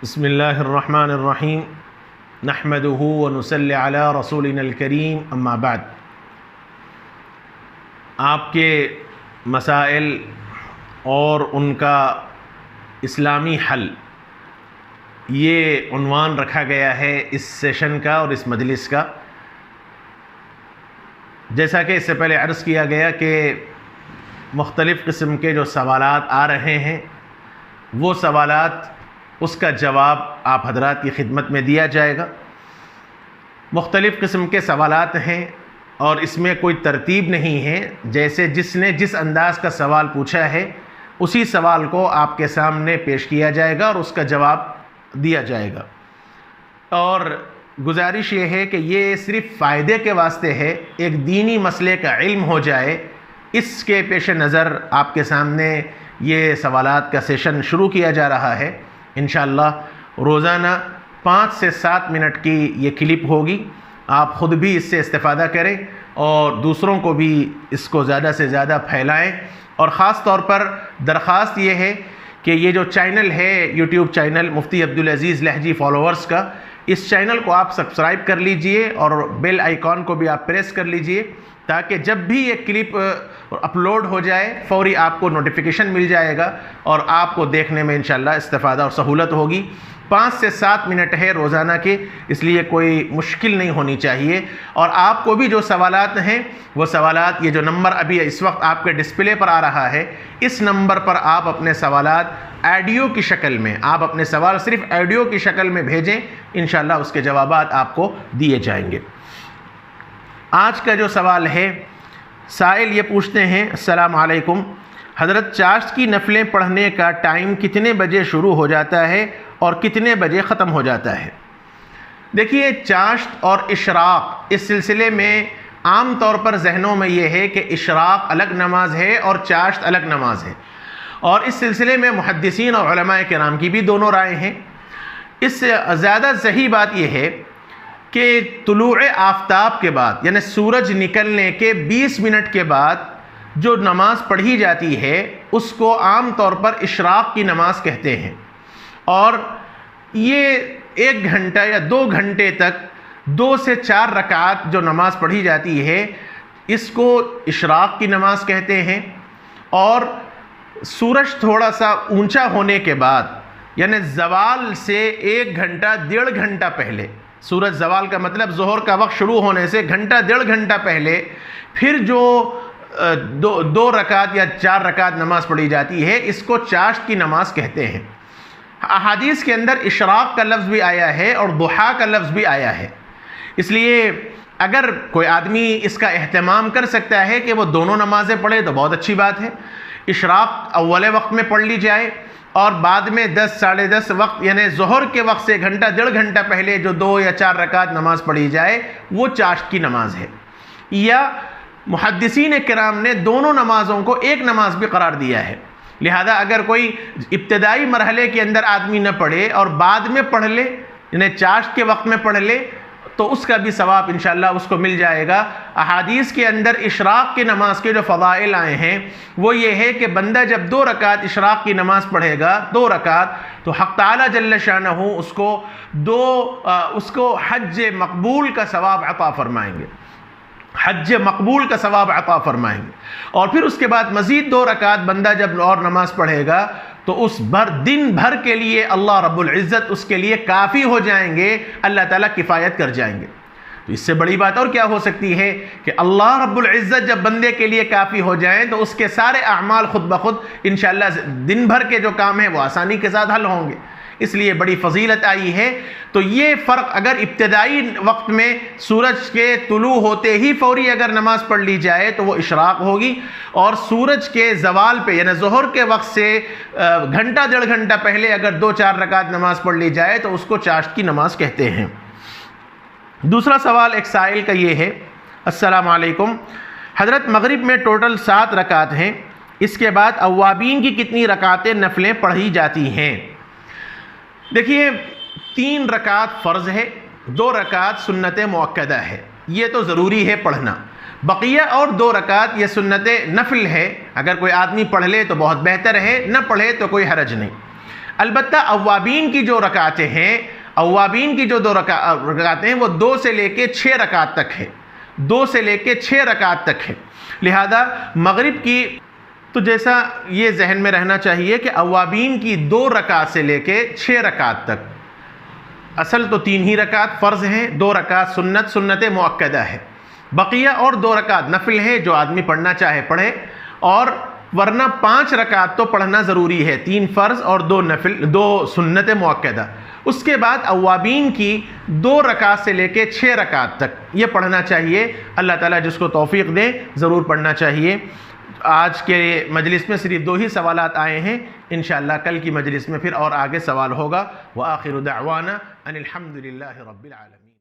बिस्मिल्लाहिर्रहमानिर्रहीम नहमदुहु व नुसल्ली अला रसूलिनल करीम अम्मा बाद। आपके मसाइल और उनका इस्लामी हल, ये उन्वान रखा गया है इस सेशन का और इस मजलिस का। जैसा कि इससे पहले अर्ज़ किया गया कि मुख्तलिफ़ किस्म के जो सवालात आ रहे हैं, वो सवालात उसका जवाब आप हजरात की खिदमत में दिया जाएगा। मुख्तलिफ़ किस्म के सवालात हैं और इसमें कोई तरतीब नहीं है। जैसे जिसने जिस अंदाज़ का सवाल पूछा है उसी सवाल को आपके सामने पेश किया जाएगा और उसका जवाब दिया जाएगा। और गुजारिश ये है कि ये सिर्फ़ फ़ायदे के वास्ते है, एक दीनी मसले का इल्म हो जाए, इसके पेश नज़र आपके सामने ये सवालात का सेशन शुरू किया जा रहा है। इंशाअल्लाह रोज़ाना 5 से 7 मिनट की ये क्लिप होगी। आप ख़ुद भी इससे इस्तेफ़ादा करें और दूसरों को भी इसको ज़्यादा से ज़्यादा फैलाएं। और ख़ास तौर पर दरख्वास्त ये है कि ये जो चैनल है, यूट्यूब चैनल मुफ्ती अब्दुल अज़ीज़ लहजी फॉलोअर्स का, इस चैनल को आप सब्सक्राइब कर लीजिए और बेल आइकॉन को भी आप प्रेस कर लीजिए, ताकि जब भी ये क्लिप अपलोड हो जाए फ़ौरी आपको नोटिफिकेशन मिल जाएगा और आपको देखने में इंशाअल्लाह इस्तेफ़ादा और सहूलत होगी। 5 से 7 मिनट है रोज़ाना के, इसलिए कोई मुश्किल नहीं होनी चाहिए। और आपको भी जो सवालात हैं वो सवालात, ये जो नंबर अभी इस वक्त आपके डिस्प्ले पर आ रहा है, इस नंबर पर आप अपने सवालात ऑडियो की शक्ल में, आप अपने सवाल सिर्फ़ ऑडियो की शक्ल में भेजें, इंशाअल्लाह उसके जवाबात आपको दिए जाएंगे। आज का जो सवाल है, साइल ये पूछते हैं, अस्सलाम वालेकुम हज़रत, चाश्त की नफलें पढ़ने का टाइम कितने बजे शुरू हो जाता है और कितने बजे ख़त्म हो जाता है? देखिए, चाश्त और इशराक़, इस सिलसिले में आम तौर पर जहनों में ये है कि इशराक़ अलग नमाज है और चाश्त अलग नमाज है। और इस सिलसिले में मुहद्दिसीन और उलमाए किराम की भी दोनों राय हैं। इससे ज़्यादा सही बात यह है कि तुलूए आफ्ताब के बाद, यानी सूरज निकलने के 20 मिनट के बाद जो नमाज पढ़ी जाती है उसको आम तौर पर इशराक़ की नमाज कहते हैं। और ये 1 घंटा या 2 घंटे तक 2 से 4 रकात जो नमाज पढ़ी जाती है, इसको इशराक़ की नमाज कहते हैं। और सूरज थोड़ा सा ऊंचा होने के बाद, यानी ज़वाल से 1 घंटा 1.5 घंटा पहले, सूरज ज़वाल का मतलब ज़ोहर का वक्त शुरू होने से घंटा 1.5 घंटा पहले फिर जो 2 रकात या 4 रकात नमाज पढ़ी जाती है, इसको चाश्त की नमाज कहते हैं। अहादीस के अंदर इशराक़ का लफ्ज़ भी आया है और दुहा का लफ्ज़ भी आया है। इसलिए अगर कोई आदमी इसका एहतमाम कर सकता है कि वो दोनों नमाज़ें पढ़े तो बहुत अच्छी बात है। इशराक़ अव्वल वक्त में पढ़ ली जाए और बाद में 10 साढ़े 10 वक्त, यानी ज़ोहर के वक्त से घंटा 1.5 घंटा पहले जो 2 या 4 रकात नमाज पढ़ी जाए, वो चाश्त की नमाज है। या मुहद्दिसीन किराम ने दोनों नमाज़ों को एक नमाज भी करार दिया है। लिहाजा अगर कोई इब्तदाई मरहले के अंदर आदमी न पढ़े और बाद में पढ़ ले, यानी चाश्त के वक्त में पढ़ ले, तो उसका भी सवाब इंशाअल्लाह उसको मिल जाएगा। अहादीस के अंदर इशराक़ की नमाज के जो फ़ज़ाइल आए हैं वो ये है कि बंदा जब 2 रकात इशराक़ की नमाज पढ़ेगा, 2 रकात, तो हक़ ताला जल्ल शानहू उसको हज मकबूल का सवाब अता फरमाएंगे, हज मकबूल का सवाब अता फरमाएंगे। और फिर उसके बाद मज़ीद 2 रकात बंदा जब और नमाज पढ़ेगा तो उस दिन भर के लिए अल्लाह रब्बुल इज़्ज़त उसके लिए काफ़ी हो जाएंगे, अल्लाह ताला किफ़ायत कर जाएंगे। तो इससे बड़ी बात और क्या हो सकती है कि अल्लाह रब्बुल इज़्ज़त जब बंदे के लिए काफ़ी हो जाएं तो उसके सारे अमाल खुद ब खुद इंशाअल्लाह दिन भर के जो काम हैं वो आसानी के साथ हल होंगे। इसलिए बड़ी फजीलत आई है। तो ये फ़र्क, अगर इब्तदाई वक्त में सूरज के तुलू होते ही फ़ौरी अगर नमाज पढ़ ली जाए तो वो इशराक़ होगी, और सूरज के ज़वाल पे, यानी ज़ोहर के वक्त से घंटा 1.5 घंटा पहले अगर 2-4 रकात नमाज पढ़ ली जाए तो उसको चाश्त की नमाज कहते हैं। दूसरा सवाल एक साइल का ये है, अस्सलाम वालेकुम हज़रत, मगरिब में टोटल 7 रकात हैं, इसके बाद अव्वाबीन की कितनी रकातें नफलें पढ़ी जाती हैं? देखिए, 3 रकात फ़र्ज़ है, 2 रकात सुन्नत मुअक्कदा है, ये तो ज़रूरी है पढ़ना। बकिया और 2 रकात ये सुन्नत नफिल है, अगर कोई आदमी पढ़ ले तो बहुत बेहतर है, न पढ़े तो कोई हरज नहीं। अलबत्ता अव्वाबीन की जो रकातें हैं, अव्वाबीन की जो 2 रकातें हैं वो 2 से लेके 6 रकात तक है, 2 से लेके 6 रकात तक है। लिहाजा मगरिब की तो जैसा ये जहन में रहना चाहिए कि अव्वाबीन की 2 रकात से लेके 6 रकात तक, असल तो 3 ही रकात फ़र्ज़ हैं, 2 रकात सुन्नत मुअक्कदा है, बकिया और 2 रकात नफिल है, जो आदमी पढ़ना चाहे पढ़े, और वरना 5 रकात तो पढ़ना ज़रूरी है, 3 फ़र्ज़ और 2 नफिल, 2 सुन्नत मुअक्कदा। उसके बाद अव्वाबीन की 2 रकात से लेके 6 रकात तक ये पढ़ना चाहिए। अल्लाह ताला जिसको तौफीक दे ज़रूर पढ़ना चाहिए। आज के मजलिस में सिर्फ 2 ही सवालात आए हैं, इंशाअल्लाह कल की मजलिस में फिर और आगे सवाल होगा। व आखिरु दअवाना अनिल हम्दुलिल्लाहि रब्बिल आलमीन।